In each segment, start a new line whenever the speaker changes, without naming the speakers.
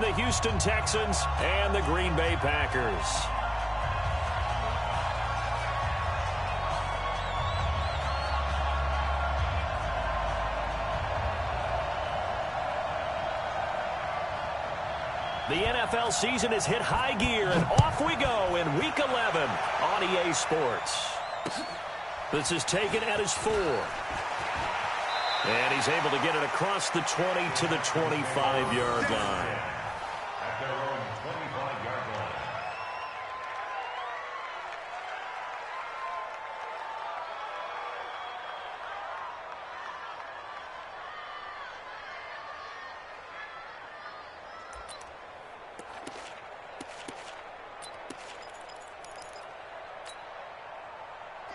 the Houston Texans and the Green Bay Packers. The NFL season has hit high gear, and off we go in Week 11 on EA Sports. This is taken at his 4. And he's able to get it across the 20 to the 25-yard line.
At their own 25-yard line.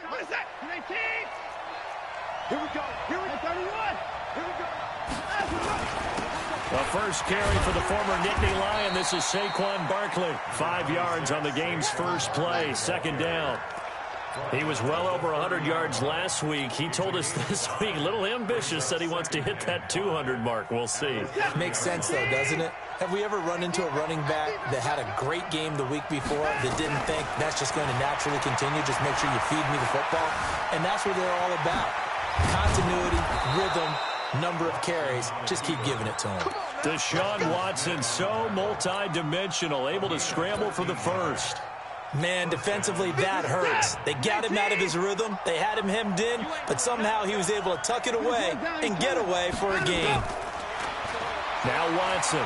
What is that? 19! Here we go. Here we go. 31. Here we go.
The first carry for the former Nittany Lion. This is Saquon Barkley. 5 yards on the game's first play. Second down. He was well over 100 yards last week. He told us this week, a little ambitious, said he wants to hit that 200 mark. We'll see.
Makes sense, though, doesn't it? Have we ever run into a running back that had a great game the week before that didn't think that's just going to naturally continue? Just make sure you feed me the football. And that's what they're all about. Continuity, rhythm, number of carries. Just keep giving it to him.
Deshaun Watson, so multi-dimensional, able to scramble for the first.
Man, defensively, that hurts. They got him out of his rhythm. They had him hemmed in, but somehow he was able to tuck it away and get away for a gain.
Now Watson.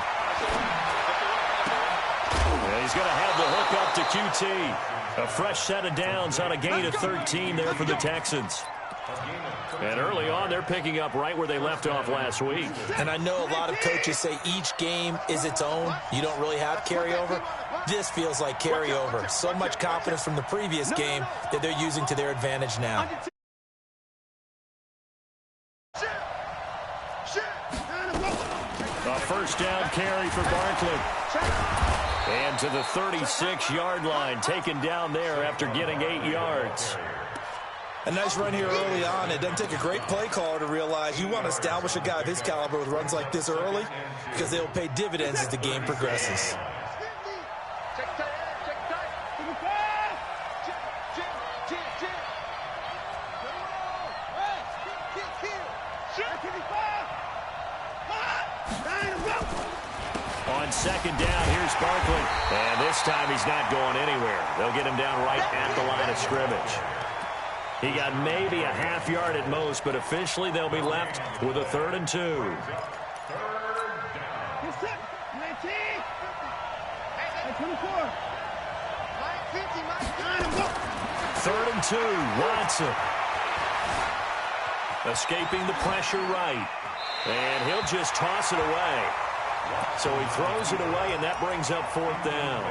And he's going to have the hook up to QT. A fresh set of downs on a gain of 13 there for the Texans. And early on, they're picking up right where they left off last week.
And I know a lot of coaches say each game is its own. You don't really have carryover. This feels like carryover. So much confidence from the previous game that they're using to their advantage now.
A first down carry for Barkley. And to the 36-yard line, taken down there after getting 8 yards.
A nice run here early on. It doesn't take a great play caller to realize you want to establish a guy of his caliber with runs like this early because they'll pay dividends as the game progresses.
On second down, here's Barkley. And this time he's not going anywhere. They'll get him down right at the line of scrimmage. He got maybe a half yard at most, but officially they'll be left with a 3rd and 2. Third and 2, Watson. Escaping the pressure right. And he'll just toss it away. So he throws it away, and that brings up 4th down.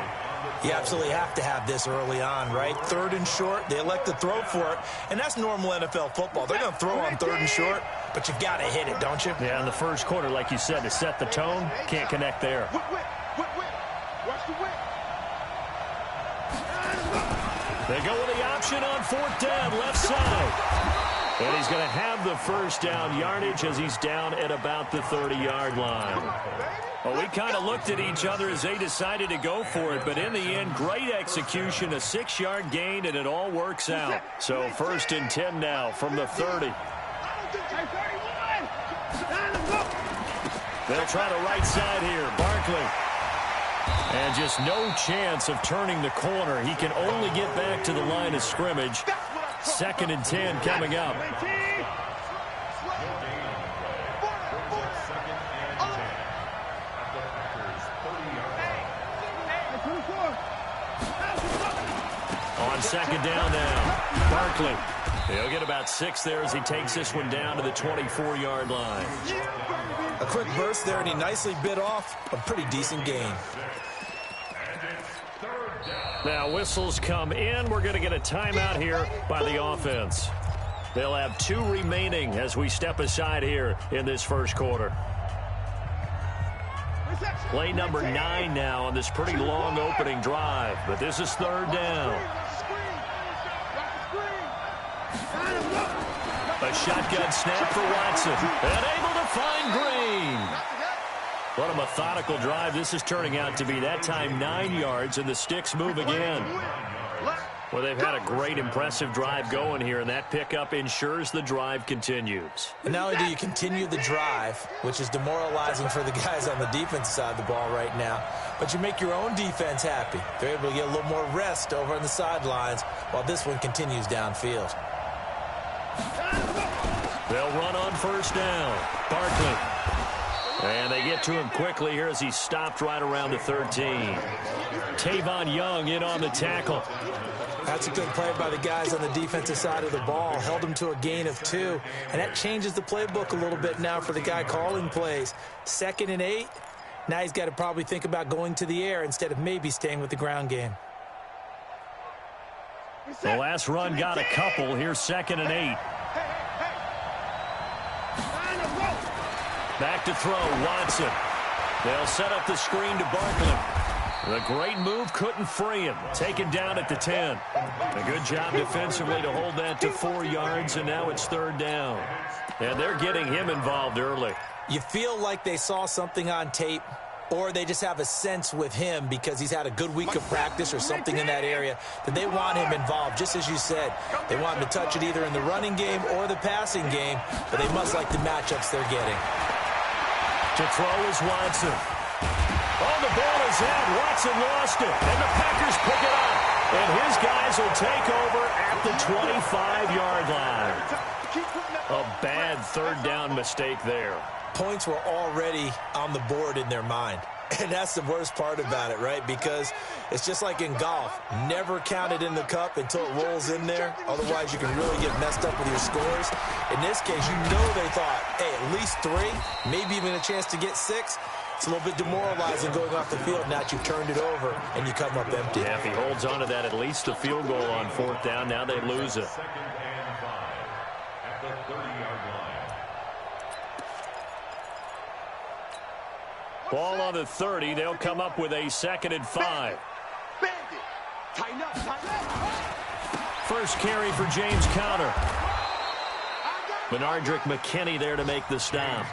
You absolutely have to have this early on, right? 3rd and short, they elect to throw for it, and that's normal NFL football. They're going to throw on 3rd and short, but you've got to hit it, don't you?
Yeah, in the first quarter, like you said, to set the tone, can't connect there. They go with the option on 4th down, left side. And he's going to have the first down yardage as he's down at about the 30-yard line. Well, we kind of looked at each other as they decided to go for it, but in the end, great execution, a 6-yard gain, and it all works out. So 1st and 10 now from the 30. They'll try the right side here, Barkley. And just no chance of turning the corner. He can only get back to the line of scrimmage. 2nd and 10 coming up. On second down now, Barkley. He'll get about 6 there as he takes this one down to the 24-yard line.
A quick burst there, and he nicely bit off a pretty decent gain.
Now whistles come in. We're going to get a timeout here by the offense. They'll have 2 remaining as we step aside here in this first quarter. Play number 9 now on this pretty long opening drive, but this is 3rd down. A shotgun snap for Watson, and able to find Green. What a methodical drive this is turning out to be. That time 9 yards, and the sticks move again. Well, they've had a great, impressive drive going here, and that pickup ensures the drive continues.
And not only do you continue the drive, which is demoralizing for the guys on the defensive side of the ball right now, but you make your own defense happy. They're able to get a little more rest over on the sidelines while this one continues downfield.
They'll run on first down. Barkley. And they get to him quickly here as he stopped right around the 13. Tavon Young in on the tackle.
That's a good play by the guys on the defensive side of the ball. Held him to a gain of 2. And that changes the playbook a little bit now for the guy calling plays. 2nd and 8. Now he's got to probably think about going to the air instead of maybe staying with the ground game.
The last run got a couple. Here's 2nd and 8. Back to throw, Watson. They'll set up the screen to Barkley. The great move couldn't free him. Taken down at the 10. A good job defensively to hold that to 4 yards, and now it's 3rd down. And they're getting him involved early.
You feel like they saw something on tape, or they just have a sense with him because he's had a good week of practice or something in that area that they want him involved. Just as you said, they want him to touch it either in the running game or the passing game, but they must like the matchups they're getting.
To throw is Watson. Oh, the ball is out. Watson lost it, and the Packers pick it up. And his guys will take over at the 25-yard line. A bad 3rd down mistake there.
Points were already on the board in their mind. And that's the worst part about it, right? Because it's just like in golf. Never count it in the cup until it rolls in there. Otherwise, you can really get messed up with your scores. In this case, you know they thought, hey, at least 3, maybe even a chance to get 6. It's a little bit demoralizing going off the field now that you've turned it over and you come up empty.
Yeah, if he holds on to that, at least a field goal on 4th down. Now they lose it.
2nd and 5 at the 30-yard line.
Ball on the 30. They'll come up with a 2nd and 5.
Tighten up, tighten up.
First carry for James Conner. Benardrick McKinney there to make the stop.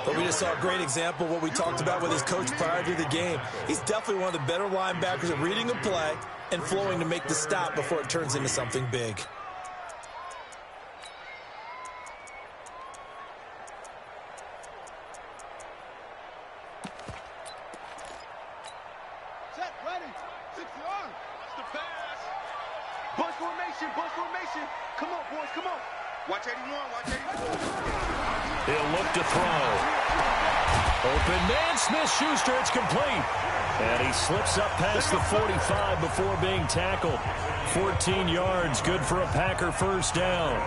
But we just saw a great example of what we talked about with his coach prior to the game. He's definitely one of the better linebackers at reading a play and flowing to make the stop before it turns into something big.
Set, ready. 6 yards. It's the pass. Bunch formation, bunch formation. Come on, boys, come on. Watch 81, watch 81.
He'll look to throw. Open man, Smith-Schuster, it's complete. And he slips up past the 45 before being tackled. 14 yards, good for a Packer first down.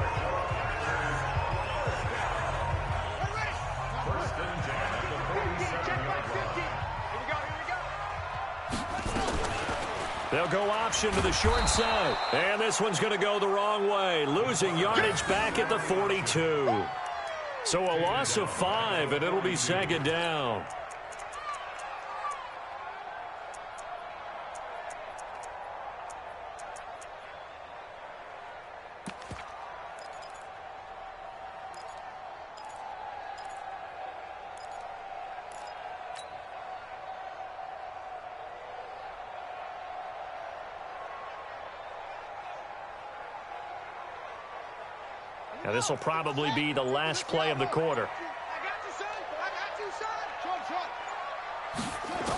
They'll go option to the short side. And this one's going to go the wrong way. Losing yardage back at the 42. So a loss of 5, and it'll be 2nd down. Now this will probably be the last play of the quarter.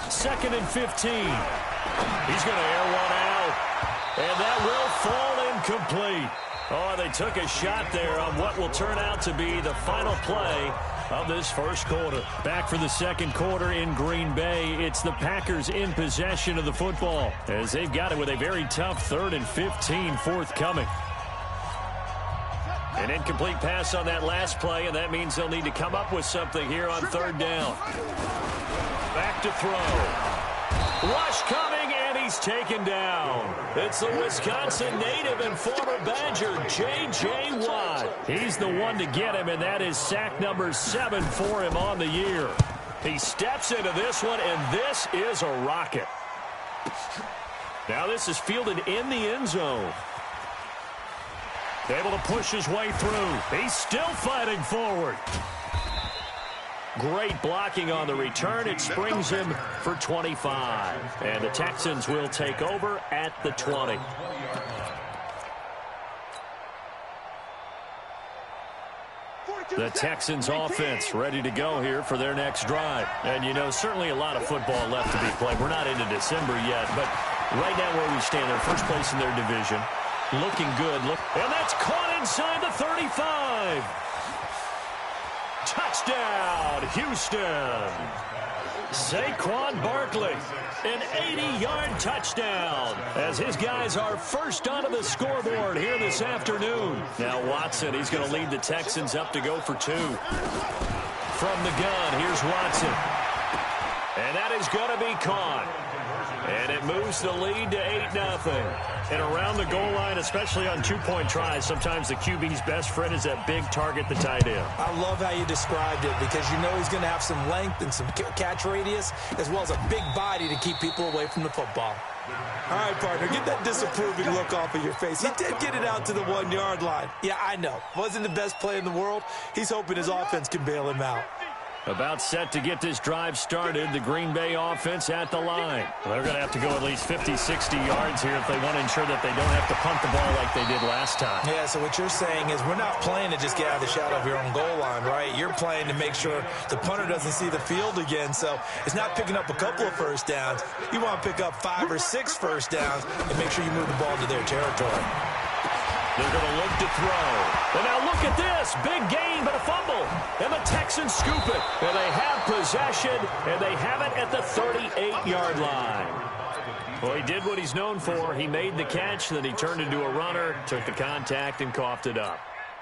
2nd and 15. He's going to air one out. And that will fall incomplete. Oh, they took a shot there on what will turn out to be the final play of this first quarter. Back for the second quarter in Green Bay. It's the Packers in possession of the football as they've got it with a very tough 3rd and 15 forthcoming. An incomplete pass on that last play, and that means they'll need to come up with something here on 3rd down. Back to throw. Rush coming, and he's taken down. It's the Wisconsin native and former Badger, J.J. Watt. He's the one to get him, and that is sack number 7 for him on the year. He steps into this one, and this is a rocket. Now this is fielded in the end zone. Able to push his way through. He's still fighting forward. Great blocking on the return. It springs him for 25. And the Texans will take over at the 20. The Texans offense ready to go here for their next drive. And, you know, certainly a lot of football left to be played. We're not into December yet, but right now where we stand, they're first place in their division. Looking good. And that's caught inside the 35. Touchdown, Houston. Saquon Barkley, an 80-yard touchdown as his guys are first onto the scoreboard here this afternoon. Now Watson, he's going to lead the Texans up to go for 2. From the gun, here's Watson. And that is going to be caught. And it moves the lead to 8-0. And around the goal line, especially on two-point tries, sometimes the QB's best friend is that big target, the tight end.
I love how you described it because you know he's going to have some length and some catch radius as well as a big body to keep people away from the football.
All right, partner, get that disapproving look off of your face. He did get it out to the 1-yard line.
Yeah, I know.
Wasn't the best play in the world. He's hoping his offense can bail him out.
About set to get this drive started, the Green Bay offense at the line. They're going to have to go at least 50, 60 yards here if they want to ensure that they don't have to punt the ball like they did last time.
Yeah, so what you're saying is we're not playing to just get out of the shadow of your own goal line, right? You're playing to make sure the punter doesn't see the field again. So it's not picking up a couple of first downs. You want to pick up 5 or 6 first downs and make sure you move the ball to their territory.
They're going to look to throw. And now look at this. Big gain, but a fumble. And the Texans scoop it. And they have possession, and they have it at the 38-yard line. Well, he did what he's known for. He made the catch, then he turned into a runner, took the contact, and coughed it up.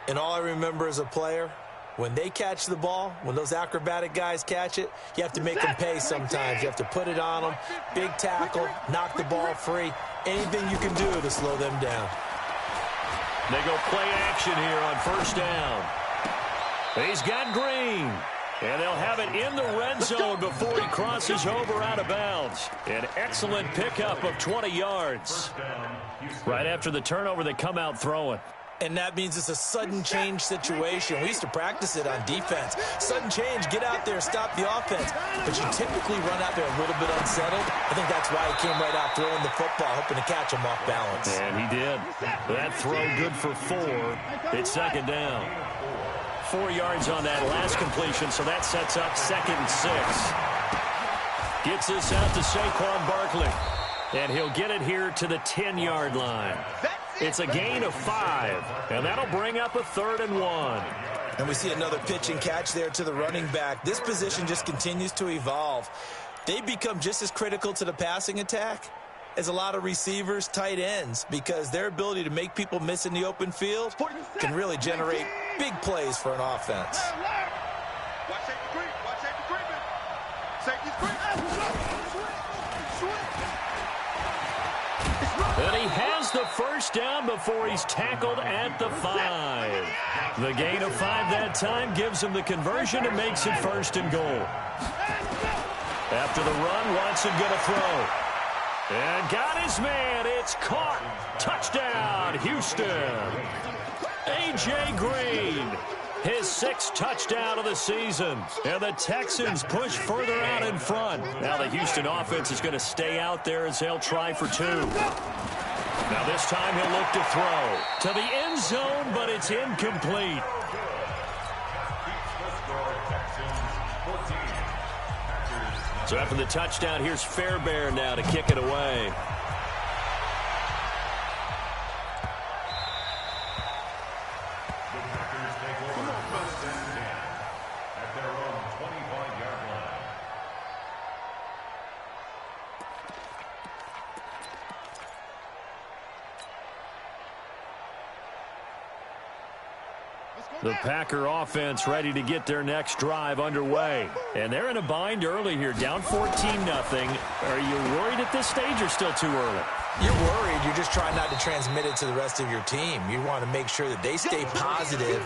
And all I remember as a player, when they catch the ball, when those acrobatic guys catch it, you have to make them pay sometimes. You have to put it on them, big tackle, knock the ball free, anything you can do to slow them down.
They go play action here on first down. He's got Green. And they'll have it in the red zone before he crosses over out of bounds. An excellent pickup of 20 yards. Right after the turnover, they come out throwing.
And that means it's a sudden change situation. We used to practice it on defense. Sudden change, get out there, stop the offense. But you typically run out there a little bit unsettled. I think that's why he came right out throwing the football, hoping to catch him off balance.
And he did. That throw good for 4. It's second down. 4 yards on that last completion, so that sets up 2nd and 6. Gets this out to Saquon Barkley. And he'll get it here to the 10-yard line. It's a gain of 5, and that'll bring up a 3rd and 1.
And we see another pitch and catch there to the running back. This position just continues to evolve. They become just as critical to the passing attack as a lot of receivers, tight ends, because their ability to make people miss in the open field can really generate big plays for an offense.
Watch safety creep. Watch safety creeping. Safety's creeping.
And he has the first down before he's tackled at the 5. The gain of 5 that time gives him the conversion and makes it 1st and goal. After the run, Watson going to throw. And got his man. It's caught. Touchdown, Houston. A.J. Green, his 6th touchdown of the season. And the Texans push further out in front. Now the Houston offense is going to stay out there as they'll try for 2. Now this time he'll look to throw to the end zone, but it's incomplete. So after the touchdown, here's Fairbairn now to kick it away. The Packer offense ready to get their next drive underway. And they're in a bind early here, down 14-0. Are you worried at this stage or still too early?
You're worried. You're just trying not to transmit it to the rest of your team. You want to make sure that they stay positive.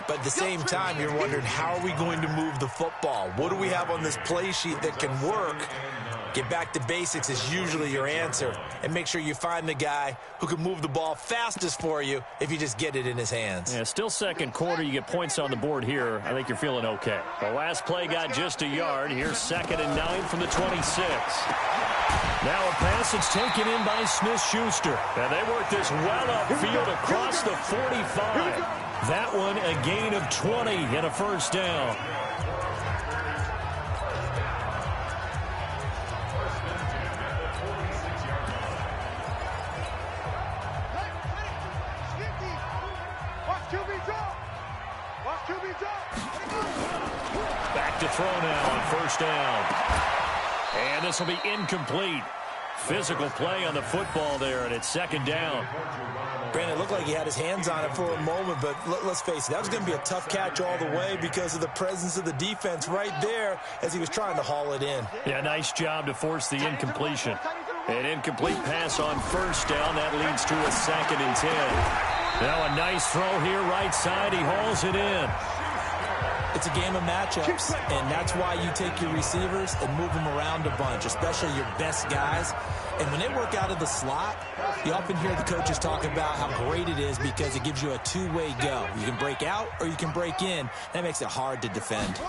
But at the same time, you're wondering, how are we going to move the football? What do we have on this play sheet that can work
Get back to basics is usually your answer. And make sure you find the guy who can move the ball fastest for you if you just get it in his hands.
Yeah, still second quarter. You get points on the board here. I think you're feeling okay. The last play got just a yard. Here's 2nd and 9 from the 26. Now a pass that's taken in by Smith-Schuster. And they work this well upfield across the 45. That one a gain of 20 and a first down. Back to throw now on first down. And this will be incomplete. Physical play on the football there, and it's 2nd down.
Brandon, it looked like he had his hands on it for a moment, but let's face it, that was going to be a tough catch all the way because of the presence of the defense right there as he was trying to haul it in.
Yeah, nice job to force the incompletion. An incomplete pass on first down. That leads to a 2nd and 10. Now a nice throw here right side. He hauls it in.
It's a game of matchups, and that's why you take your receivers and move them around a bunch, especially your best guys. And when they work out of the slot, you often hear the coaches talk about how great it is because it gives you a two-way go. You can break out or you can break in. That makes it hard to defend.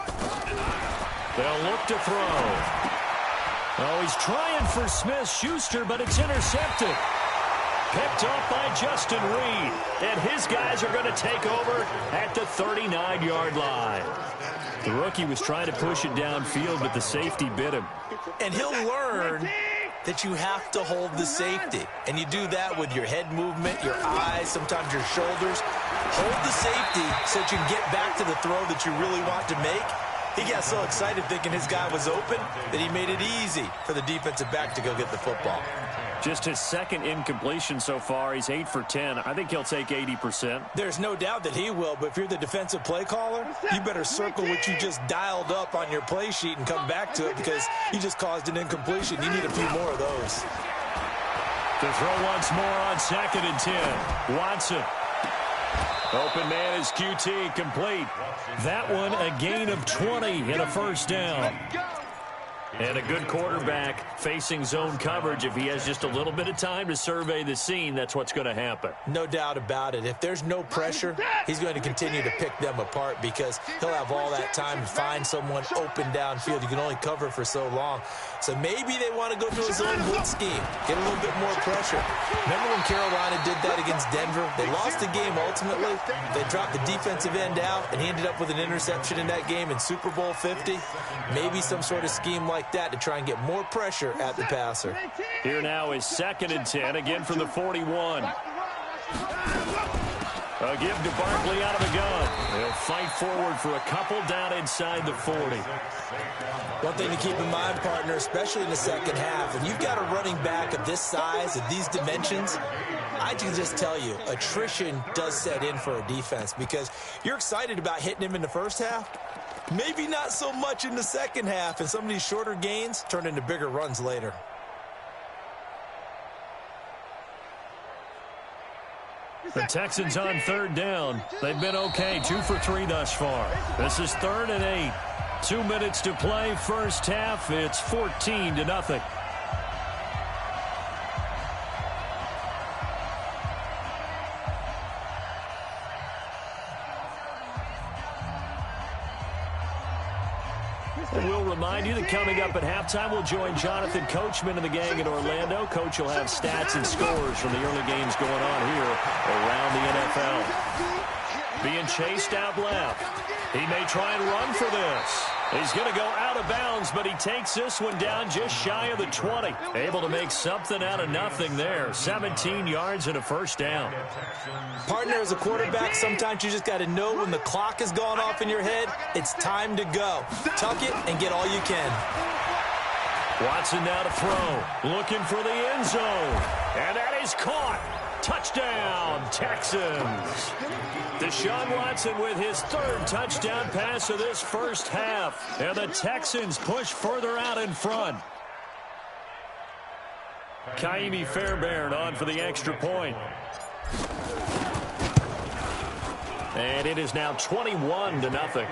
They'll look to throw. Oh, he's trying for Smith-Schuster, but it's intercepted. Picked off by Justin Reed. And his guys are going to take over at the 39-yard line. The rookie was trying to push it downfield, but the safety bit him.
And he'll learn that you have to hold the safety. And you do that with your head movement, your eyes, sometimes your shoulders. Hold the safety so that you can get back to the throw that you really want to make. He got so excited thinking his guy was open that he made it easy for the defensive back to go get the football.
Just his 2nd incompletion so far. He's 8 for 10. I think he'll take 80%.
There's no doubt that he will, but if you're the defensive play caller, you better circle what you just dialed up on your play sheet and come back to it because you just caused an incompletion. You need a few more of those.
To throw once more on 2nd and 10. Watson. Open man is QT, complete. That one a gain of 20 and a first down. And a good quarterback facing zone coverage. If he has just a little bit of time to survey the scene, that's what's going to happen.
No doubt about it. If there's no pressure, he's going to continue to pick them apart because he'll have all that time to find someone open downfield. You can only cover for so long. So maybe they want to go to a zone blitz scheme, get a little bit more pressure. Remember when Carolina did that against Denver? They lost the game ultimately. They dropped the defensive end out, and he ended up with an interception in that game in Super Bowl 50. Maybe some sort of scheme like that to try and get more pressure at the passer.
Here now is 2nd and 10, again from the 41. A give to Barkley out of the gun. They'll fight forward for a couple down inside the 40.
One thing to keep in mind, partner, especially in the second half, if you've got a running back of this size, of these dimensions, I can just tell you, attrition does set in for a defense because you're excited about hitting him in the first half. Maybe not so much in the second half, and some of these shorter gains turn into bigger runs later.
The Texans on 3rd down. They've been okay, 2 for 3 thus far. This is 3rd and 8. 2 minutes to play, first half. It's 14-0. We'll remind you that coming up at halftime, we'll join Jonathan Coachman and the gang in Orlando. Coach will have stats and scores from the early games going on here around the NFL. Being chased out left. He may try and run for this. He's going to go out of bounds, but he takes this one down just shy of the 20. Able to make something out of nothing there. 17 yards and a first down.
Partner, as a quarterback, sometimes you just got to know when the clock has gone off in your head, it's time to go. Tuck it and get all you can.
Watson now to throw. Looking for the end zone. And that is caught. Touchdown, Texans. Deshaun Watson with his 3rd touchdown pass of this first half. And the Texans push further out in front. Kaimi Fairbairn on for the extra point. And it is now 21-0.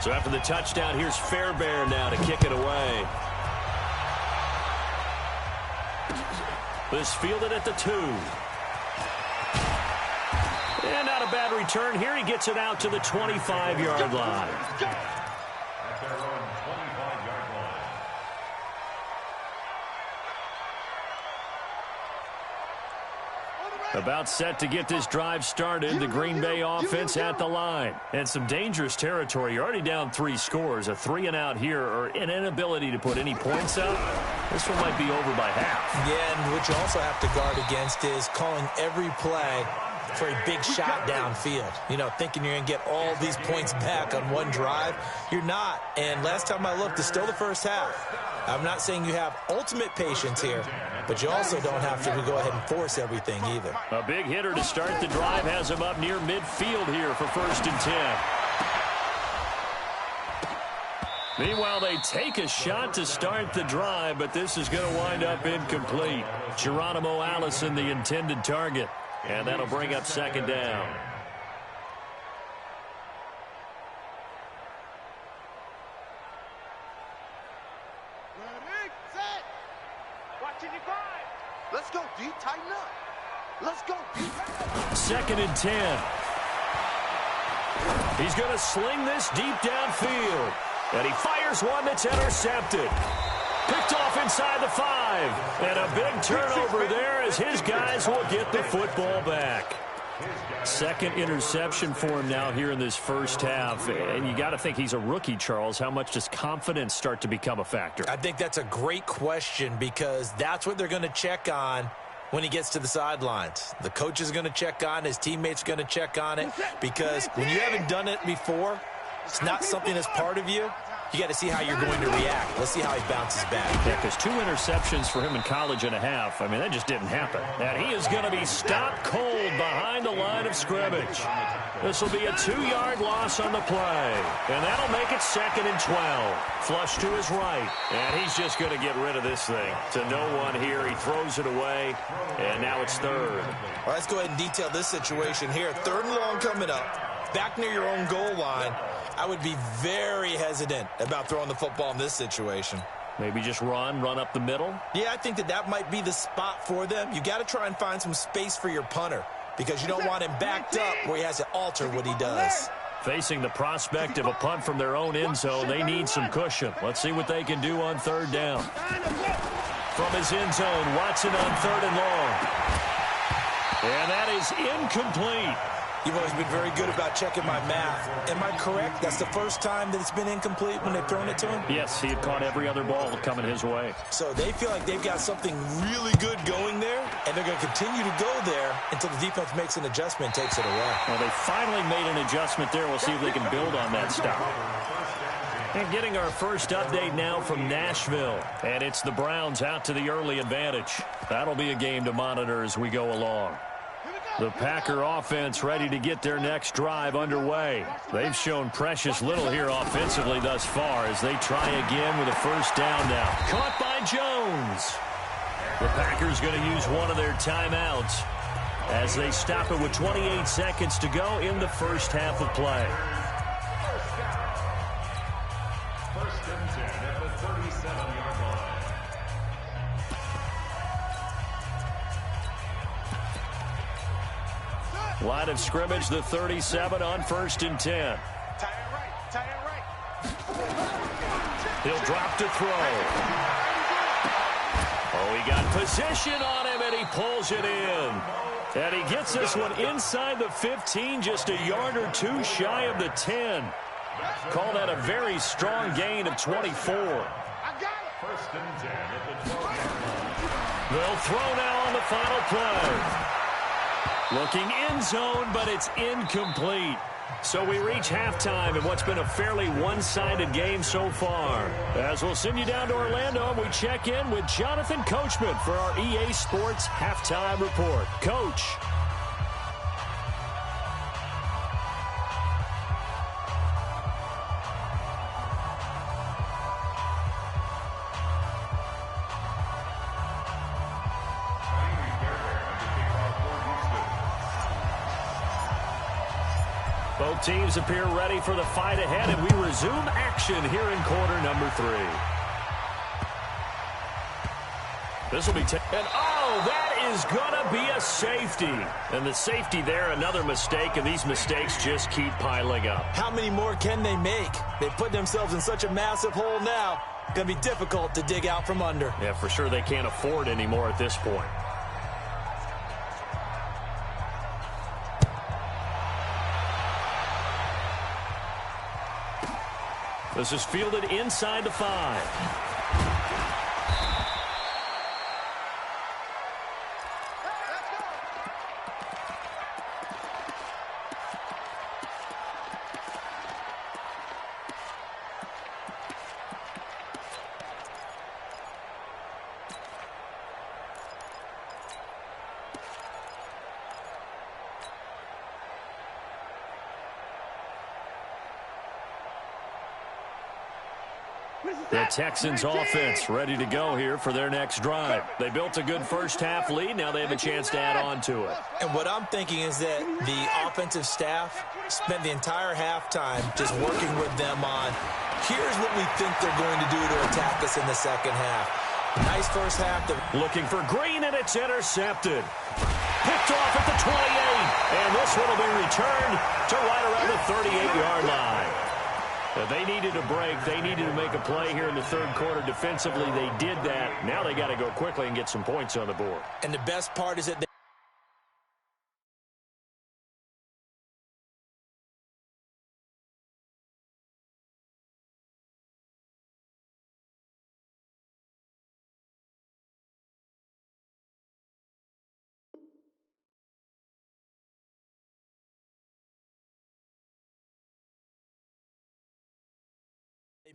So after the touchdown, here's Fairbairn now to kick it away. This fielded at the 2. And not a bad return here. He gets it out to the 25-yard line.
At their own 25-yard line.
About set to get this drive started. The Green Bay offense at the line. And some dangerous territory. You're already down 3 scores. A 3-and-out here, or an inability to put any points up. This one might be over by half.
Yeah, and what you also have to guard against is calling every play for a big shot downfield. You know, thinking you're going to get all these points back on one drive. You're not. And last time I looked, it's still the first half. I'm not saying you have ultimate patience here, but you also don't have to go ahead and force everything either.
A big hitter to start the drive has him up near midfield here for 1st and 10. Meanwhile, they take a shot to start the drive, but this is going to wind up incomplete. Geronimo Allison, the intended target. And that'll bring up 2nd down.
Ready, set. Watching you five. Let's go, D. Tighten up. Let's go, D.
2nd and 10. He's going to sling this deep downfield. And he fires one that's intercepted. Picked off inside the 5. And a big turnover there as his guys will get the football back. 2nd interception for him now here in this first half. And you got to think he's a rookie, Charles. How much does confidence start to become a factor?
I think that's a great question because that's what they're going to check on when he gets to the sidelines. The coach is going to check on, his teammates are going to check on it, because when you haven't done it before, it's not something that's part of you. You got to see how you're going to react. Let's see how he bounces back.
Yeah, because 2 interceptions for him in college and a half. I mean, that just didn't happen. And he is going to be stopped cold behind the line of scrimmage. This will be a 2-yard loss on the play. And that'll make it 2nd and 12. Flush to his right. And he's just going to get rid of this thing. To no one here. He throws it away. And now it's 3rd.
All right, let's go ahead and detail this situation here. 3rd and long coming up. Back near your own goal line. I would be very hesitant about throwing the football in this situation.
Maybe just run up the middle?
Yeah, I think that might be the spot for them. You got to try and find some space for your punter because you don't want him backed up where he has to alter what he does.
Facing the prospect of a punt from their own end zone, they need some cushion. Let's see what they can do on 3rd down. From his end zone, Watson on 3rd and long. And that is incomplete.
You've always been very good about checking my math. Am I correct? That's the first time that it's been incomplete when they've thrown it to him?
Yes, he had caught every other ball coming his way.
So they feel like they've got something really good going there, and they're going to continue to go there until the defense makes an adjustment and takes it away.
Well, they finally made an adjustment there. We'll see if they can build on that stop. And getting our first update now from Nashville. And it's the Browns out to the early advantage. That'll be a game to monitor as we go along. The Packer offense ready to get their next drive underway. They've shown precious little here offensively thus far as they try again with a 1st down now. Caught by Jones. The Packers going to use one of their timeouts as they stop it with 28 seconds to go in the first half of play.
1st and 10 at the 37-yard line.
Line of scrimmage, the 37 on 1st and 10.
Tie it right.
He'll drop to throw. Oh, he got position on him, and he pulls it in. And he gets this one inside the 15, just a yard or 2 shy of the 10. Call that a very strong gain of 24.
1st and 10 at the 12-yard line.
They'll throw now on the final play. Looking end zone, but it's incomplete. So we reach halftime in what's been a fairly one-sided game so far. As we'll send you down to Orlando, we check in with Jonathan Coachman for our EA Sports Halftime Report. Coach. Both teams appear ready for the fight ahead, and we resume action here in quarter number 3. This will be and oh, that is going to be a safety. And the safety there, another mistake, and these mistakes just keep piling up.
How many more can they make? They put themselves in such a massive hole now. Going to be difficult to dig out from under.
Yeah, for sure they can't afford any more at this point. This is fielded inside the 5. The Texans offense ready to go here for their next drive. They built a good first-half lead. Now they have a chance to add on to it.
And what I'm thinking is that the offensive staff spent the entire halftime just working with them on, here's what we think they're going to do to attack us in the second half. Nice first half.
Looking for Green, and it's intercepted. Picked off at the 28. And this one will be returned to right around the 38-yard line. They needed a break. They needed to make a play here in the third quarter. Defensively, they did that. Now they got to go quickly and get some points on the board.
And the best part is that they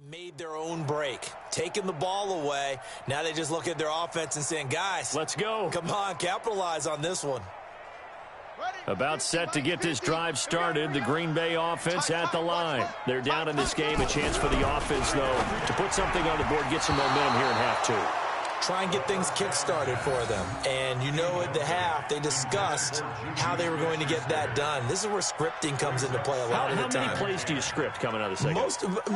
made their own break, taking the ball away. Now they just look at their offense and saying, guys,
let's go.
Come on, capitalize on this one.
About set to get this drive started, the Green Bay offense at the line. They're down in this game. A chance for the offense, though, to put something on the board, get some momentum here in half 2.
Try and get things kick-started for them. And you know at the half, they discussed how they were going to get that done. This is where scripting comes into play a lot of the time.
How many plays do you script coming out of the second?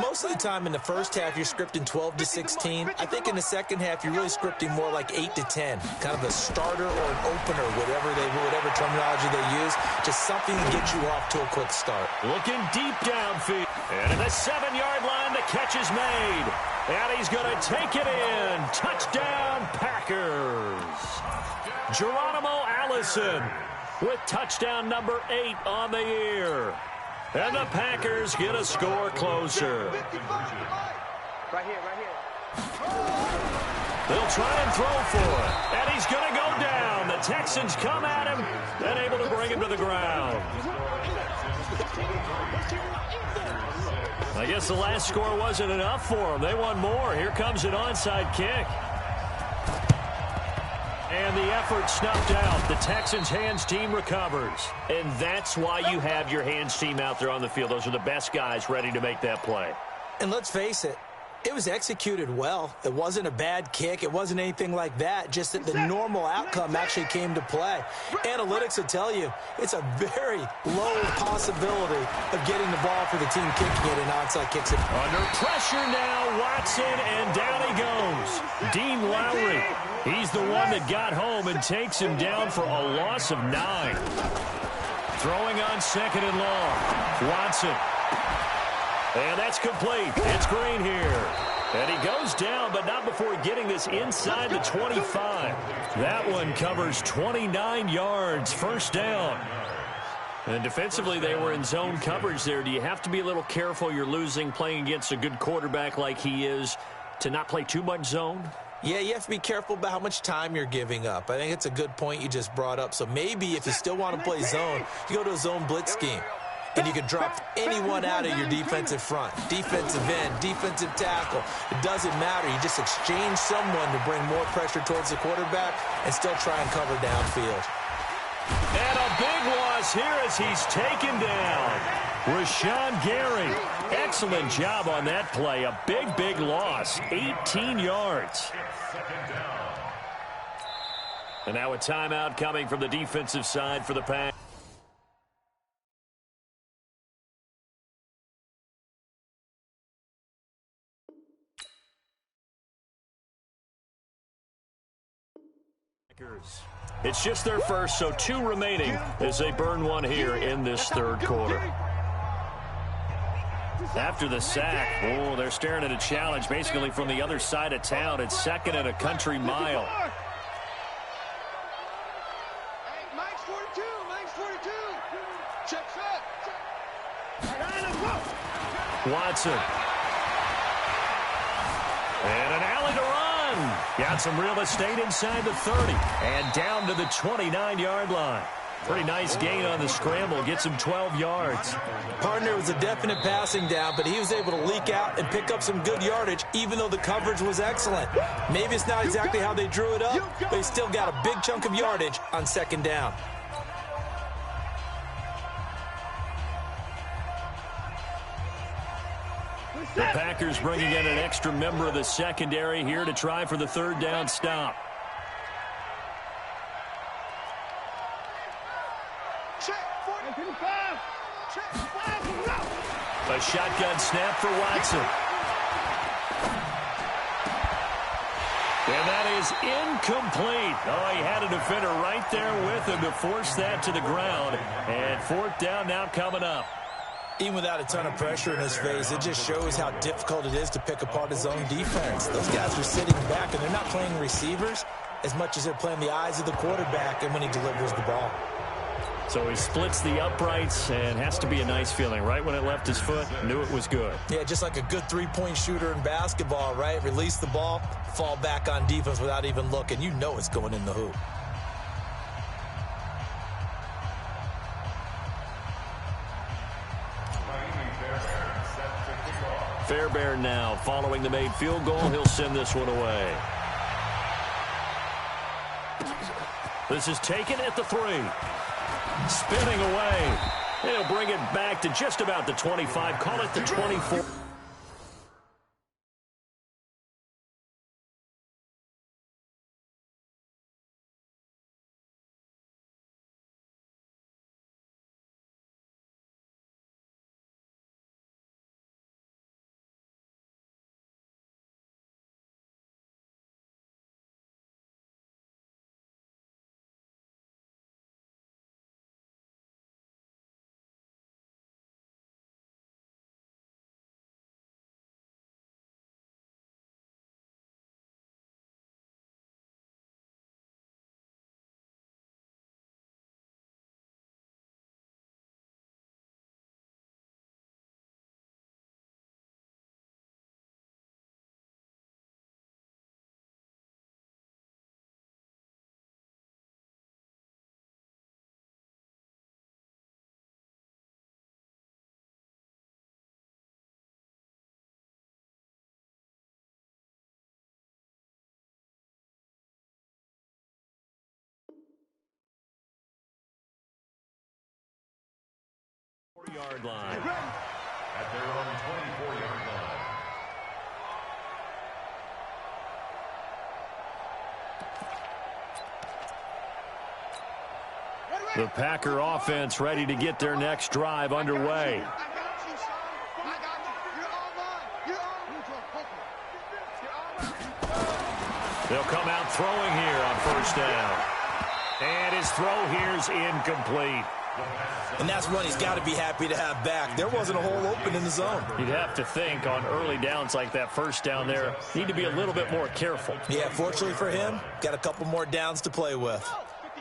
Most of the time in the first half, you're scripting 12 to 16. I think in the second half, you're really scripting more like 8 to 10. Kind of a starter or an opener, whatever terminology they use. Just something to get you off to a quick start.
Looking deep downfield. And at the 7-yard line, the catch is made. And he's going to take it in. Touchdown, Packers. Geronimo Allison with touchdown number 8 on the year. And the Packers get a score closer.
Right here.
They'll try and throw for it. And he's going to go down. The Texans come at him and able to bring him to the ground. I guess the last score wasn't enough for them. They want more. Here comes an onside kick. And the effort snuffed out. The Texans' hands team recovers. And that's why you have your hands team out there on the field. Those are the best guys ready to make that play.
And let's face it, it was executed well. It wasn't a bad kick. It wasn't anything like that. Just that the normal outcome actually came to play. Analytics will tell you it's a very low possibility of getting the ball for the team kicking it, and onside kicks it.
Under pressure now, Watson, and down he goes. Dean Lowry, he's the one that got home and takes him down for a loss of 9. Throwing on 2nd and long. Watson. And that's complete. It's Green here. And he goes down, but not before getting this inside the 25. That one covers 29 yards. First down. And defensively, they were in zone coverage there. Do you have to be a little careful? You're losing, playing against a good quarterback like he is, to not play too much zone?
Yeah, you have to be careful about how much time you're giving up. I think it's a good point you just brought up. So maybe if you still want to play zone, you go to a zone blitz scheme. And you can drop anyone out of your defensive front, defensive end, defensive tackle. It doesn't matter. You just exchange someone to bring more pressure towards the quarterback and still try and cover downfield.
And a big loss here as he's taken down. Rashawn Gary, excellent job on that play. A big loss, 18 yards. And now a timeout coming from the defensive side for the Packers. It's just their first, so 2 remaining as they burn one here in this third quarter. After the sack, oh, they're staring at a challenge basically from the other side of town. It's 2nd and a country mile.
Mike's 42. Mike's 42. Check up.
Watson. And an alley to run. Got some real estate inside the 30 and down to the 29-yard line. Pretty nice gain on the scramble. Gets him 12 yards.
Partner was a definite passing down, but he was able to leak out and pick up some good yardage, even though the coverage was excellent. Maybe it's not exactly how they drew it up, but he still got a big chunk of yardage on 2nd down.
The Packers bringing in an extra member of the secondary here to try for the 3rd down stop. A shotgun snap for Watson. And that is incomplete. Oh, he had a defender right there with him to force that to the ground. And 4th down now coming up.
Even without a ton of pressure in his face, it just shows how difficult it is to pick apart his own defense. Those guys are sitting back, and they're not playing receivers as much as they're playing the eyes of the quarterback and when he delivers the ball.
So he splits the uprights, and has to be a nice feeling. Right when it left his foot, knew it was good.
Yeah, just like a good 3-point shooter in basketball, right? Release the ball, fall back on defense without even looking. You know it's going in the hoop.
Fairbairn now following the made field goal. He'll send this one away. This is taken at the 3. Spinning away. He'll bring it back to just about the 25. Call it the 24. Yard line.
At their own 24-yard line.
The Packer offense ready to get their next drive underway. They'll come out throwing here on 1st down. And his throw here's incomplete.
And that's one he's got to be happy to have back. There wasn't a hole open in the zone.
You'd have to think on early downs like that 1st down there, need to be a little bit more careful.
Yeah, fortunately for him, got a couple more downs to play with.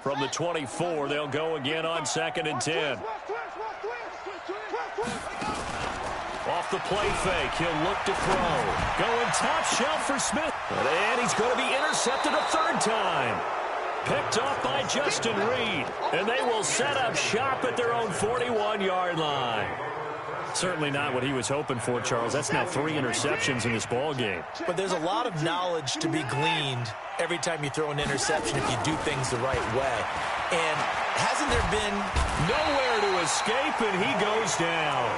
From the 24, they'll go again on 2nd and 10. Off the play fake, he'll look to throw. Going top shelf for Smith. And he's going to be intercepted a 3rd time. Picked off by Justin Reed. And they will set up shop at their own 41-yard line. Certainly not what he was hoping for, Charles. That's now 3 interceptions in this ball game.
But there's a lot of knowledge to be gleaned every time you throw an interception if you do things the right way. And hasn't there been
nowhere to escape, and he goes down.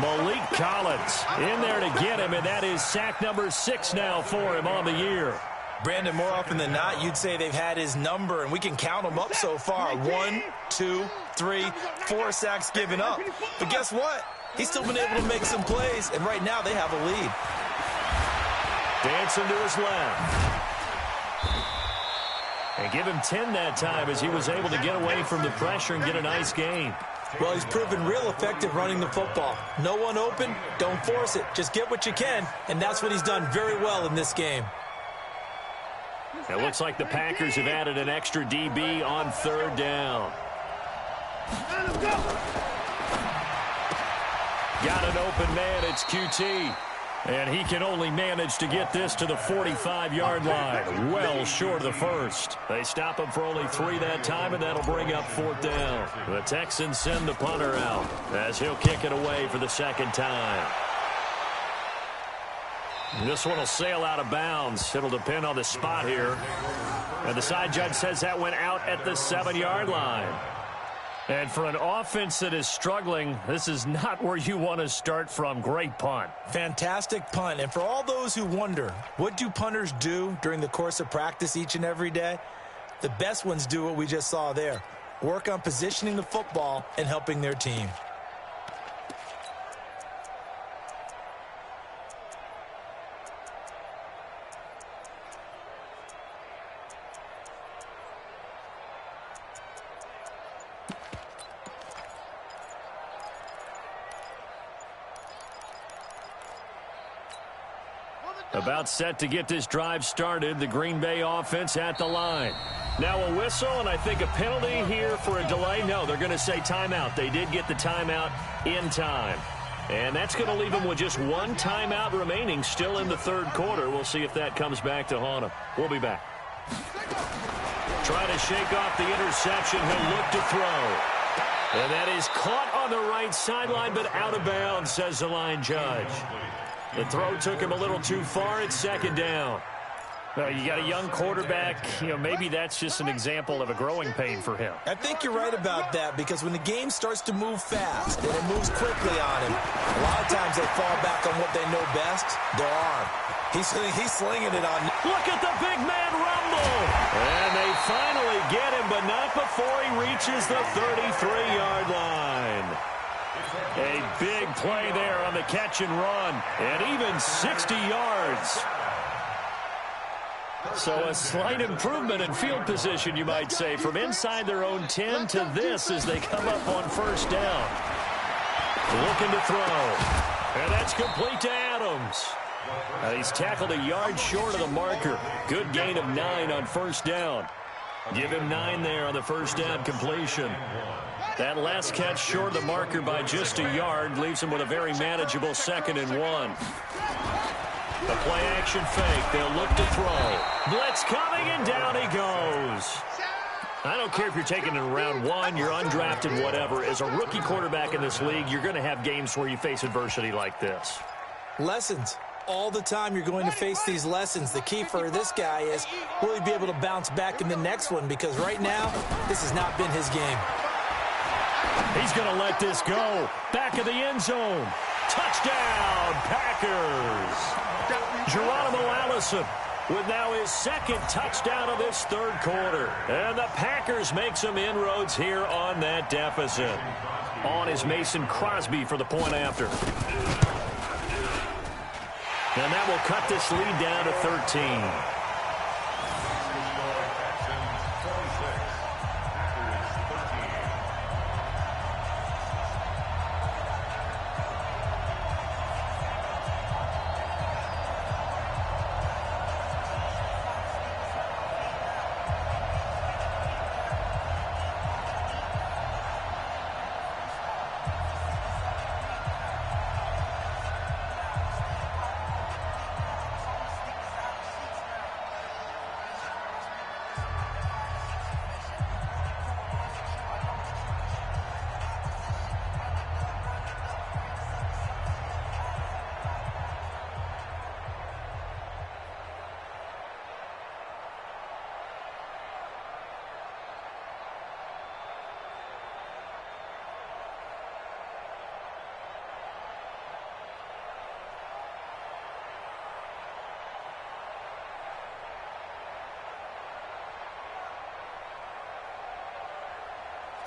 Malik Collins in there to get him, and that is sack number 6 now for him on the year.
Brandon, more often than not, you'd say they've had his number, and we can count them up so far. 1, 2, 3, 4 sacks given up. But guess what? He's still been able to make some plays, and right now they have a lead.
Dancing to his left. And give him 10 that time as he was able to get away from the pressure and get a nice gain.
Well, he's proven real effective running the football. No one open, don't force it. Just get what you can, and that's what he's done very well in this game.
It looks like the Packers have added an extra DB on third down. Got an open man, it's QT. And he can only manage to get this to the 45-yard line, well short of the first. They stop him for only 3 that time, and that'll bring up fourth down. The Texans send the punter out as he'll kick it away for the second time. This one will sail out of bounds. It'll depend on the spot here. And the side judge says that went out at the 7-yard line. And for an offense that is struggling, this is not where you want to start from. Great punt.
Fantastic punt. And for all those who wonder, what do punters do during the course of practice each and every day? The best ones do what we just saw there. Work on positioning the football and helping their team.
About set to get this drive started, the Green Bay offense at the line. Now a whistle, and I think a penalty here for a delay. No, they're going to say timeout. They did get the timeout in time. And that's going to leave them with just one timeout remaining still in the third quarter. We'll see if that comes back to haunt them. We'll be back. Trying to shake off the interception. He'll look to throw. And that is caught on the right sideline, but out of bounds, says the line judge. The throw took him a little too far. It's second down. You got a young quarterback. Maybe that's just an example of a growing pain for him.
I think you're right about that, because when the game starts to move fast and it moves quickly on him, a lot of times they fall back on what they know best, their arm. He's slinging it on.
Look at the big man rumble. And they finally get him, but not before he reaches the 33-yard line. A big play there on the catch and run, and even 60 yards. So a slight improvement in field position, you might say, from inside their own 10 to this as they come up on first down. Looking to throw, and that's complete to Adams. He's tackled a yard short of the marker. Good gain of 9 on first down. Give him 9 there on the first down completion. That last catch short of the marker by just a yard leaves him with a very manageable 2nd and 1. The play-action fake. They'll look to throw. Blitz coming, and down he goes. I don't care if you're taking it in round 1, you're undrafted, whatever. As a rookie quarterback in this league, you're going to have games where you face adversity like this.
Lessons. All the time you're going to face these lessons. The key for this guy is, will he be able to bounce back in the next one? Because right now, this has not been his game.
He's going to let this go. Back of the end zone. Touchdown, Packers. Geronimo Allison with now his 2nd touchdown of this third quarter. And the Packers make some inroads here on that deficit. On is Mason Crosby for the point after. And that will cut this lead down to 13.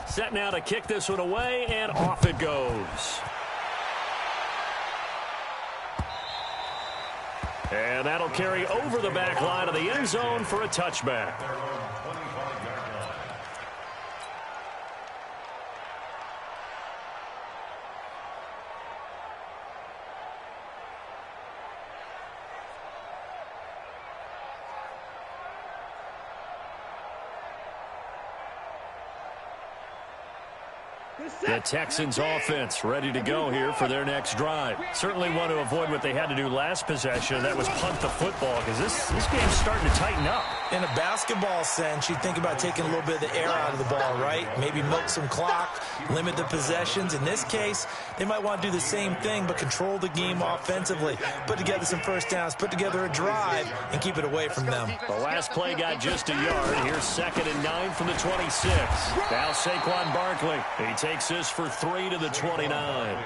Set now to kick this one away, and off it goes. And that'll carry over the back line of the end zone for a touchback. The Texans offense ready to go here for their next drive. Certainly want to avoid what they had to do last possession. That was punt the football, because this game's starting to tighten up.
In a basketball sense, you think about taking a little bit of the air out of the ball, right? Maybe milk some clock, limit the possessions. In this case, they might want to do the same thing, but control the game offensively. Put together some first downs, put together a drive, and keep it away from them.
The last play got just a yard. Here's 2nd and 9 from the 26. Now Saquon Barkley. He takes this for 3 to the 29.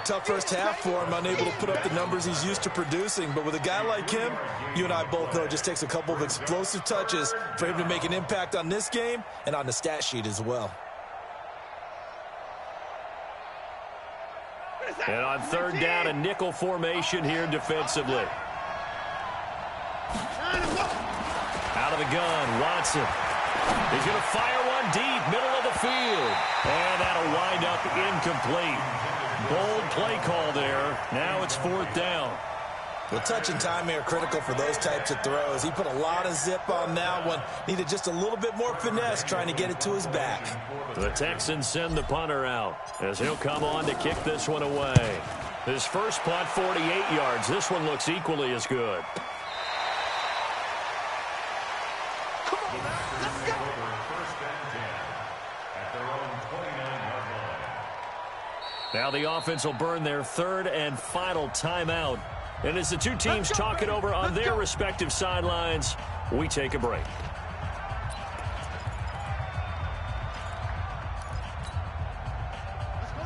Tough first half for him, unable to put up the numbers he's used to producing. But with a guy like him, you and I both know it just takes a couple of explosive touches for him to make an impact on this game and on the stat sheet as well.
And on 3rd down, a nickel formation here defensively. Out of the gun, Watson. He's going to fire one deep, middle of the field. And that'll wind up incomplete. Bold play call there. Now it's 4th down.
Well, touch and time are critical for those types of throws. He put a lot of zip on that one. Needed just a little bit more finesse trying to get it to his back.
The Texans send the punter out as he'll come on to kick this one away. His first punt, 48 yards. This one looks equally as good. Now the offense will burn their 3rd and final timeout. And as the two teams talk it over on their respective sidelines, we take a break.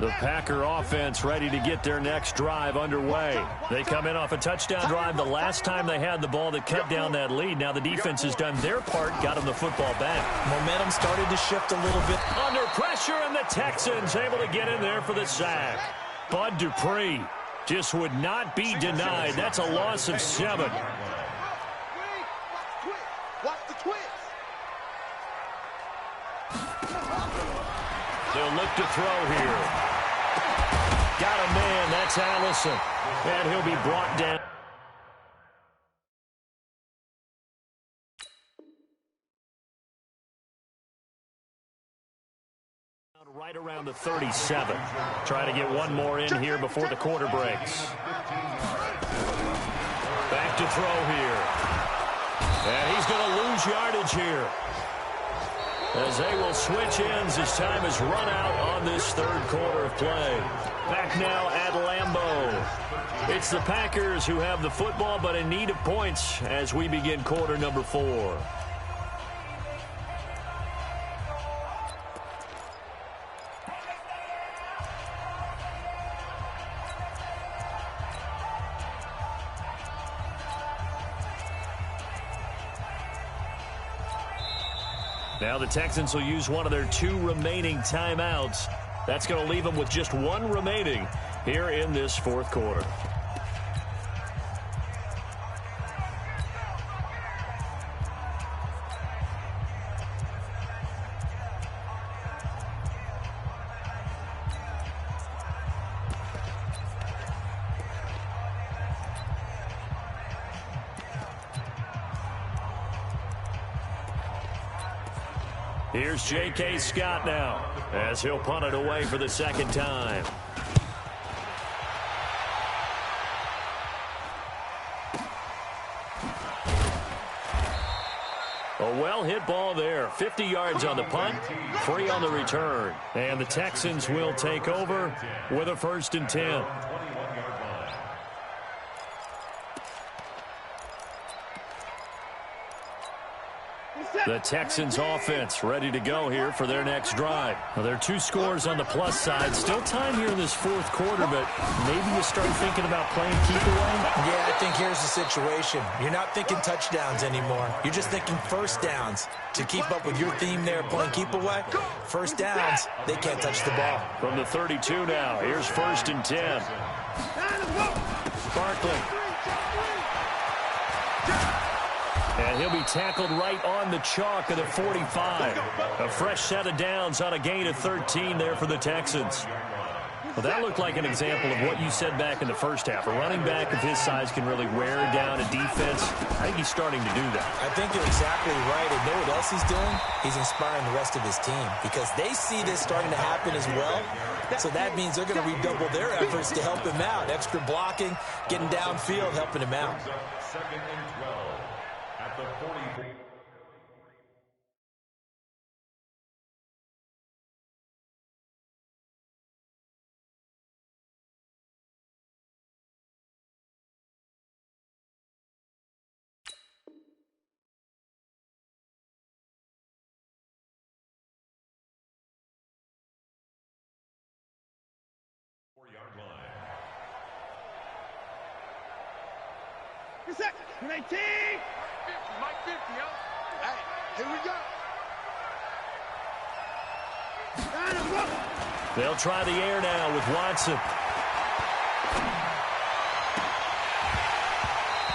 The Packer offense ready to get their next drive underway. They come in off a touchdown drive the last time they had the ball that cut down that lead. Now the defense has done their part, got them the football back.
Momentum started to shift a little bit.
Under pressure, and the Texans able to get in there for the sack. Bud Dupree just would not be denied. That's a loss of 7. They'll look to throw here. Got a man, that's Allison. And he'll be brought down. Right around the 37. Trying to get one more in here before the quarter breaks. Back to throw here. And he's going to lose yardage here, as they will switch ends as time has run out on this 3rd quarter of play. Back now at Lambeau. It's the Packers who have the football, but in need of points as we begin quarter number 4. Now the Texans will use one of their 2 remaining timeouts. That's going to leave them with just 1 remaining here in this 4th quarter. Here's J.K. Scott now, as he'll punt it away for the 2nd time. A well-hit ball there. 50 yards on the punt, 3 on the return. And the Texans will take over with a 1st and 10. The Texans offense ready to go here for their next drive. Well, there are 2 scores on the plus side. Still time here in this 4th quarter, but maybe you start thinking about playing keep away.
Yeah, I think here's the situation. You're not thinking touchdowns anymore. You're just thinking first downs. To keep up with your theme there, playing keep away, first downs, they can't touch the ball.
From the 32 now, here's 1st and 10. Barkley. And he'll be tackled right on the chalk of the 45. A fresh set of downs on a gain of 13 there for the Texans. Well, that looked like an example of what you said back in the first half. A running back of his size can really wear down a defense. I think he's starting to do that.
I think you're exactly right. And know what else he's doing? He's inspiring the rest of his team because they see this starting to happen as well. So that means they're going to redouble their efforts to help him out. Extra blocking, getting downfield, helping him out.
Second and 12 at the 44. Yard line.
You're set. 19. 50, Mike 50, yo. Hey, here we go.
They'll try the air now with Watson.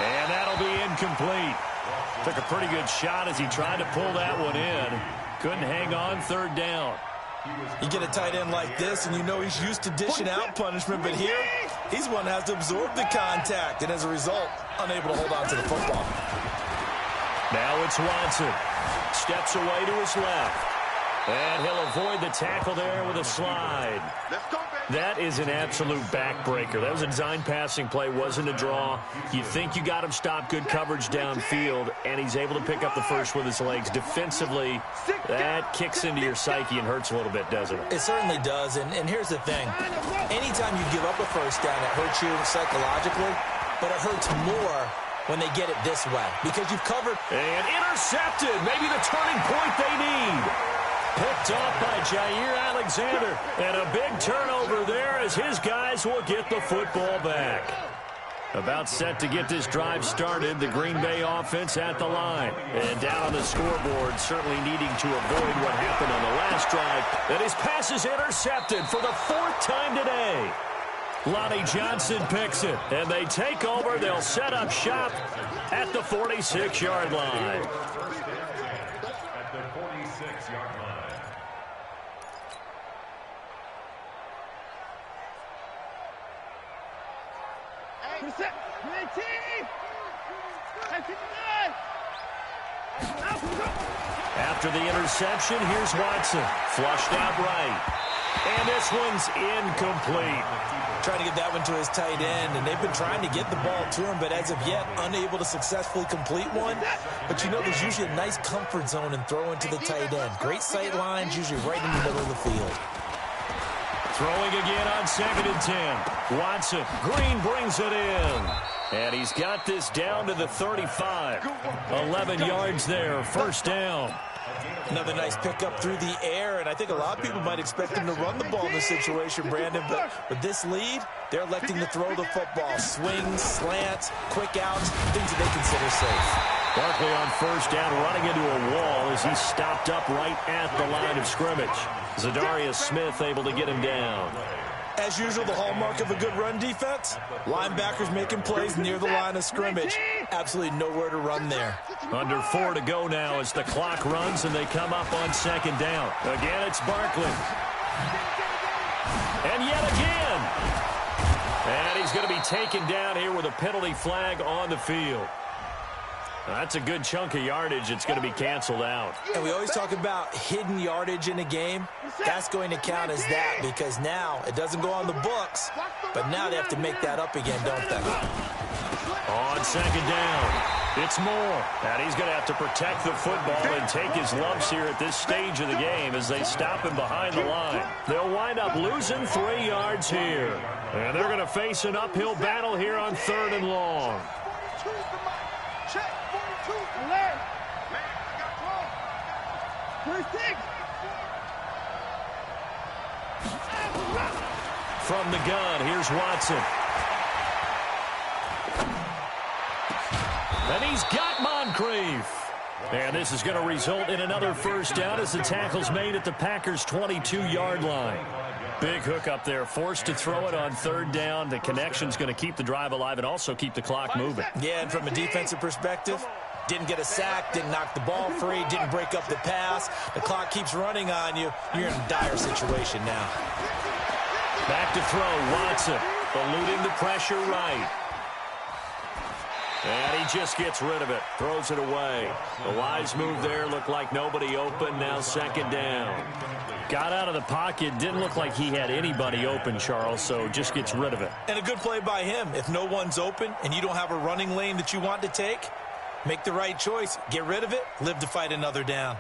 And that'll be incomplete. Took a pretty good shot as he tried to pull that one in. Couldn't hang on third down.
You get a tight end like this, and you know he's used to dishing out punishment, but here, he's one that has to absorb the contact, and as a result, unable to hold on to the football.
Now it's Watson. Steps away to his left. And he'll avoid the tackle there with a slide. That is an absolute backbreaker. That was a design passing play, wasn't a draw. You think you got him stopped, good coverage downfield, and he's able to pick up the first with his legs. Defensively, that kicks into your psyche and hurts a little bit, doesn't it?
It certainly does, and here's the thing. Anytime you give up a first down, it hurts you psychologically, but it hurts more when they get it this way because you've covered.
And intercepted, maybe the turning point they need. Picked off by Jair Alexander. And a big turnover there as his guys will get the football back. About set to get this drive started, the Green Bay offense at the line. And down on the scoreboard, certainly needing to avoid what happened on the last drive. And his pass is intercepted for the fourth time today. Lonnie Johnson picks it, and they take over. They'll set up shop at the 46-yard line.
At the 46-yard line.
After the interception, here's Watson. Flushed out right. And this one's incomplete.
Trying to get that one to his tight end, and they've been trying to get the ball to him, but as of yet, unable to successfully complete one. But you know there's usually a nice comfort zone in throwing to the tight end. Great sight lines, usually right in the middle of the field.
Throwing again on 2nd and 10. Watson. Green brings it in. And he's got this down to the 35. 11 yards there. First down.
Another nice pickup through the air, and I think a lot of people might expect him to run the ball in this situation, Brandon, but with this lead, they're electing to throw the football. Swings, slants, quick outs, things that they consider safe.
Barkley on first down, running into a wall as he's stopped up right at the line of scrimmage. Zadarius Smith able to get him down.
As usual, the hallmark of a good run defense, linebackers making plays near the line of scrimmage. Absolutely nowhere to run there.
Under 4 to go now as the clock runs and they come up on 2nd down. Again, it's Barkley. And yet again. And he's going to be taken down here with a penalty flag on the field. That's a good chunk of yardage. It's going to be canceled out.
And we always talk about hidden yardage in a game. That's going to count as that because now it doesn't go on the books, but now they have to make that up again, don't they?
On 2nd down, it's Moore. And he's going to have to protect the football and take his lumps here at this stage of the game as they stop him behind the line. They'll wind up losing 3 yards here. And they're going to face an uphill battle here on 3rd and long. From the gun, here's Watson. And he's got Moncrief. And this is going to result in another first down as the tackle's made at the Packers' 22-yard line. Big hook up there, forced to throw it on 3rd down. The connection's going to keep the drive alive and also keep the clock moving.
Yeah, and from a defensive perspective, didn't get a sack, didn't knock the ball free, didn't break up the pass. The clock keeps running on you. You're in a dire situation now.
Back to throw, Watson, eluding the pressure right. And he just gets rid of it, throws it away. The wise move there, looked like nobody open, now second down. Got out of the pocket, didn't look like he had anybody open, Charles, so just gets rid of it.
And a good play by him. If no one's open and you don't have a running lane that you want to take, make the right choice. Get rid of it, live to fight another down.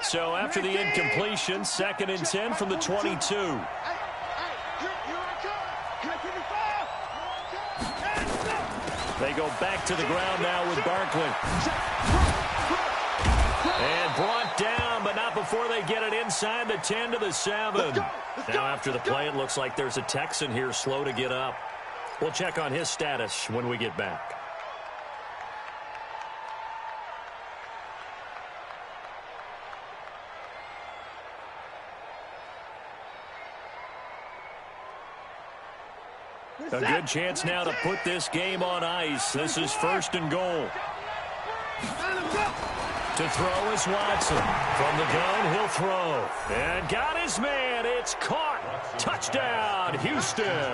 So after the incompletion, 2nd and 10 from the 22. They go back to the ground now with Barkley. And brought down, but not before they get it inside the 10 to the 7. Now after the play, it looks like there's a Texan here slow to get up. We'll check on his status when we get back. A good chance now to put this game on ice. This is 1st and goal. To throw is Watson. From the gun, he'll throw. And got his man. It's caught. Touchdown, Houston.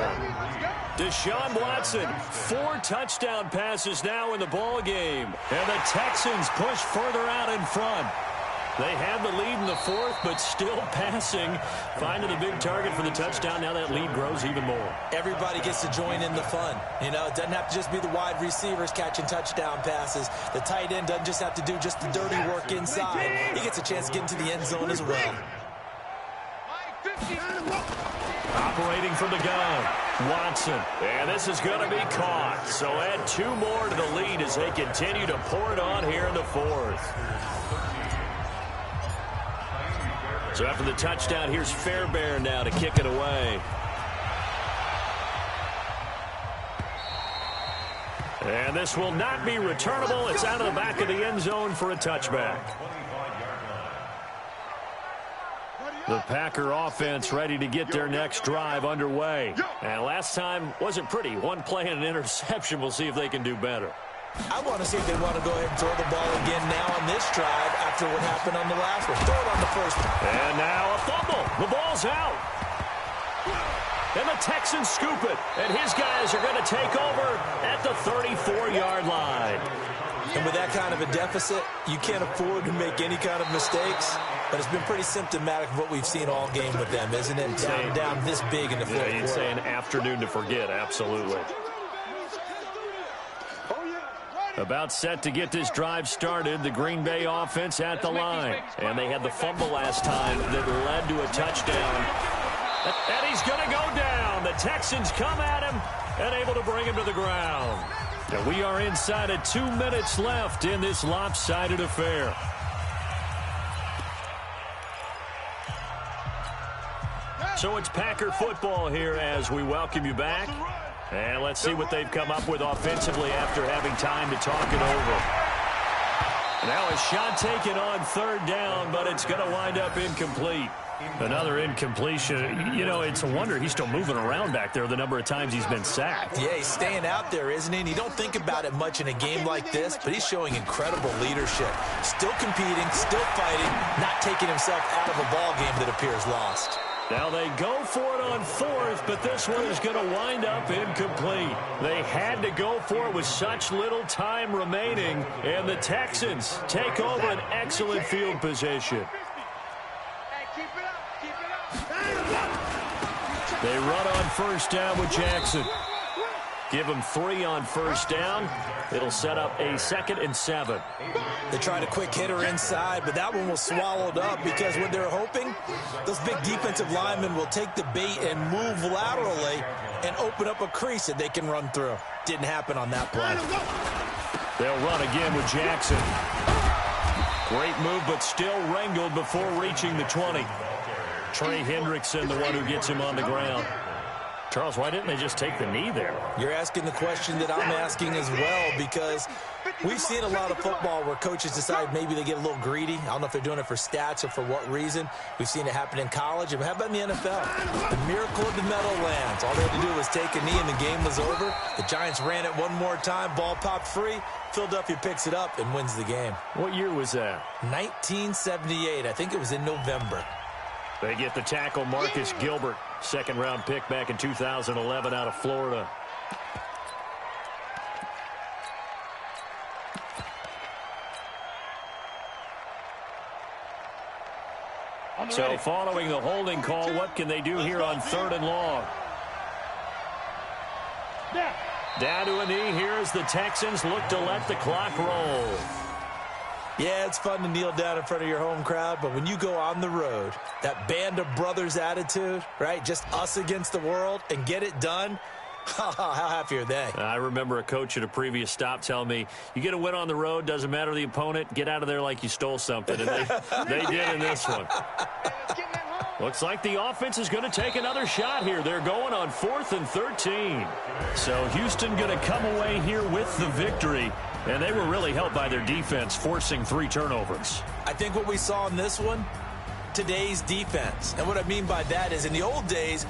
Deshaun Watson, 4 touchdown passes now in the ball game. And the Texans push further out in front. They had the lead in the 4th, but still passing. Finding the big target for the touchdown. Now that lead grows even more.
Everybody gets to join in the fun. You know, it doesn't have to just be the wide receivers catching touchdown passes. The tight end doesn't just have to do just the dirty work inside. He gets a chance to get into the end zone as well.
Operating from the gun, Watson. And this is going to be caught. So add 2 more to the lead as they continue to pour it on here in the 4th. So after the touchdown, here's Fairbairn now to kick it away. And this will not be returnable. It's out of the back of the end zone for a touchback. The Packer offense ready to get their next drive underway. And last time wasn't pretty. 1 play and an interception. We'll see if they can do better.
I want to see if they want to go ahead and throw the ball again now on this drive after what happened on the last one. Throw it on the first one.
And now a fumble. The ball's out. And the Texans scoop it. And his guys are going to take over at the 34-yard line.
And with that kind of a deficit, you can't afford to make any kind of mistakes. But it's been pretty symptomatic of what we've seen all game with them, isn't it? Down this big in the 4th quarter.
You'd say an afternoon to forget, absolutely. About set to get this drive started, the Green Bay offense at the line. And they had the fumble last time that led to a touchdown. And he's going to go down. The Texans come at him and able to bring him to the ground. And we are inside of 2 minutes left in this lopsided affair. So it's Packer football here as we welcome you back. And let's see what they've come up with offensively after having time to talk it over. Now a shot taken on 3rd down, but it's going to wind up incomplete. Another incompletion. You know, it's a wonder he's still moving around back there the number of times he's been sacked.
Yeah, he's staying out there, isn't he? And you don't think about it much in a game like this, but he's showing incredible leadership. Still competing, still fighting, not taking himself out of a ball game that appears lost.
Now they go for it on 4th, but this one is going to wind up incomplete. They had to go for it with such little time remaining, and the Texans take over an excellent field position. They run on 1st down with Jackson. Give them 3 on 1st down. It'll set up a 2nd and 7.
They tried a quick hitter inside, but that one was swallowed up because what they're hoping, those big defensive linemen will take the bait and move laterally and open up a crease that they can run through. Didn't happen on that play.
They'll run again with Jackson. Great move, but still wrangled before reaching the 20. Trey Hendrickson, the one who gets him on the ground. Charles, why didn't they just take the knee there?
You're asking the question that I'm asking as well, because we've seen a lot of football where coaches decide maybe they get a little greedy. I don't know if they're doing it for stats or for what reason. We've seen it happen in college. And how about in the NFL? The miracle of the Meadowlands. All they had to do was take a knee and the game was over. The Giants ran it one more time. Ball popped free. Philadelphia picks it up and wins the game.
What year was that?
1978. I think it was in November.
They get the tackle, Marcus Gilbert. Second-round pick back in 2011 out of Florida. So following the holding call, what can they do here on 3rd and long? Down to a knee here as the Texans look to let the clock roll.
Yeah, it's fun to kneel down in front of your home crowd, but when you go on the road, that band of brothers attitude, right, just us against the world, and get it done, how happy are they?
I remember a coach at a previous stop telling me, you get a win on the road, doesn't matter the opponent, get out of there like you stole something, and they did in this one. Looks like the offense is going to take another shot here. They're going on 4th and 13. So Houston going to come away here with the victory. And they were really helped by their defense, forcing 3 turnovers.
I think what we saw in this one, today's defense. And what I mean by that is in the old days,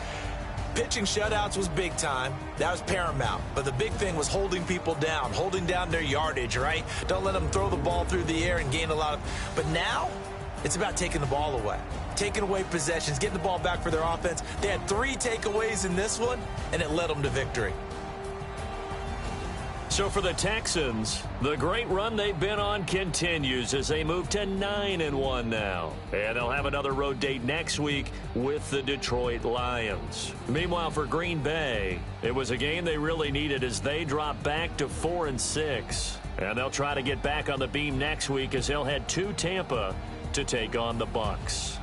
pitching shutouts was big time. That was paramount. But the big thing was holding people down, holding down their yardage, right? Don't let them throw the ball through the air and gain a lot of... But now, it's about taking the ball away. Taking away possessions, getting the ball back for their offense. They had 3 takeaways in this one, and it led them to victory.
So for the Texans, the great run they've been on continues as they move to 9-1 now. And they'll have another road date next week with the Detroit Lions. Meanwhile, for Green Bay, it was a game they really needed as they drop back to 4-6. And they'll try to get back on the beam next week as they'll head to Tampa to take on the Bucs.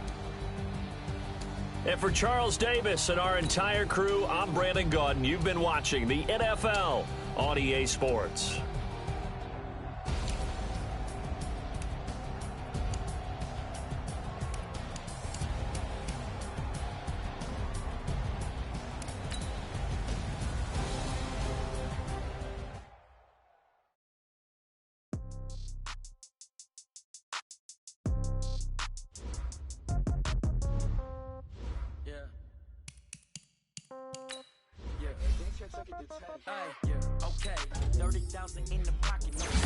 And for Charles Davis and our entire crew, I'm Brandon Gaudin. You've been watching the NFL on EA Sports.
Okay, 30,000 in the pocket, no change.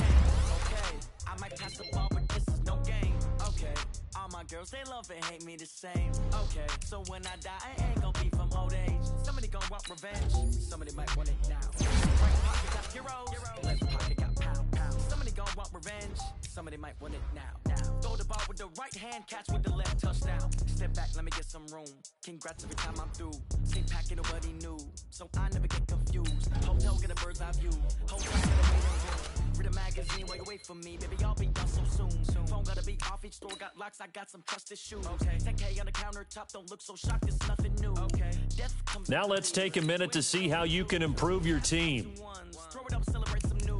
Okay, I might pass the ball, but this is no game. Okay, all my girls, they love and hate me the same. Okay, so when I die, I ain't gonna be from old age. Somebody gonna want revenge, somebody might want it now. Right pocket got heroes, left pocket got pound. Somebody gonna want revenge, somebody might want it now. Throw the ball with the right hand, catch with the left, touchdown. Step back, let me get some room. Congrats every time I'm through. Same packet of what he knew, so I never get confused. Hotel get a bird's eye view. Hotel get a waiting room. Read a magazine, wait for me, baby, I'll be done so soon. Phone gotta be off, each store got locks, I got some trusted shoes. Okay, 10K on the countertop, don't look so shocked, it's nothing new. Okay, death comes.
Now let's take a minute to see how you can improve your team.
Throw it up, celebrate some news.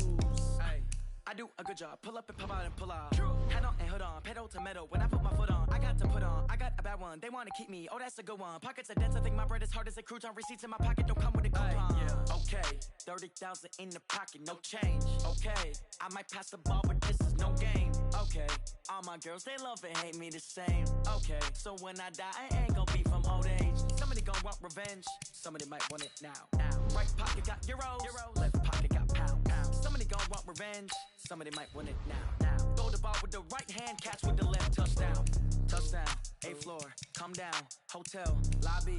I do a good job. Pull up and pop out and pull out. Head on and hood on. Pedal to metal. When I put my foot on, I got to put on. I got a bad one. They want to keep me. Oh, that's a good one. Pockets are dense. I think my bread is hard as a crouton. Receipts in my pocket don't come with a coupon. Yeah. Okay. 30,000 in the pocket. No change. Okay. I might pass the ball, but this is no game. Okay. All my girls, they love and hate me the same. Okay. So when I die, I ain't gonna be from old age. Somebody gonna want revenge. Somebody might want it now. Right pocket got euros. Left pocket got pound. Somebody gonna want revenge. Somebody might want it now. Throw the ball with the right hand, catch with the left, touchdown. Touchdown, 8th floor, come down, hotel, lobby.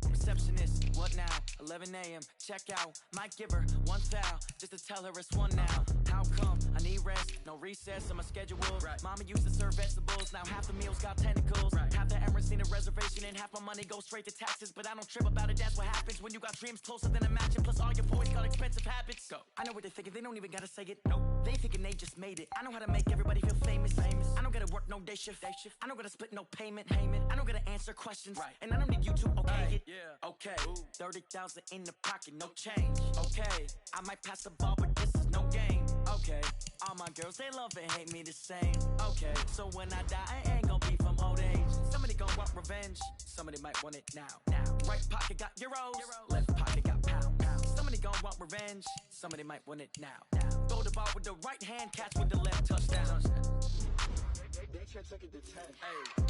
Receptionist, what now? 11 a.m., check out. Might give her one foul, just to tell her it's one now. How come? I need rest, no recess in my schedule. Right. Mama used to serve vegetables, now half the meals got tentacles. Right. Half the Emirates need a reservation, and half my money goes straight to taxes. But I don't trip about it, that's what happens when you got dreams closer than a matching. Plus all your boys got expensive habits. Go. I know what they're thinking, they don't even gotta say it. Nope. They thinking they just made it. I know how to make everybody feel famous. I don't gotta work no day shift. I don't gotta split no payment. I don't gotta answer questions. Right. And I don't need you to okay it. Yeah. Okay. 30,000 in the pocket, no change. Okay. I might pass the ball, but this is no game. Okay. All my girls, they love and hate me the same. Okay. So when I die, I ain't gonna be from old age. Somebody gonna want revenge. Somebody might want it now. Right pocket got euros, left pocket got pound. Somebody gon' want revenge, somebody might want it now. Throw the ball with the right hand, catch with the left, touchdown.
They can't take it to 10.
Hey.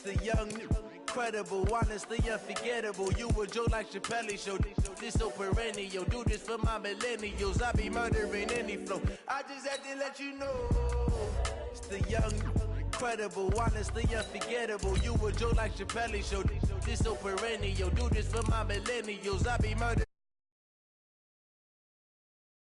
The young, incredible, honestly unforgettable. You a Joe like Chappelle show. This so perennial. Do this for my millennials. I be murdering any flow. I just had to let you know. It's the young, incredible, honestly unforgettable. You a Joe like Chappelle show. This so perennial. Do this for my millennials. I be murdering.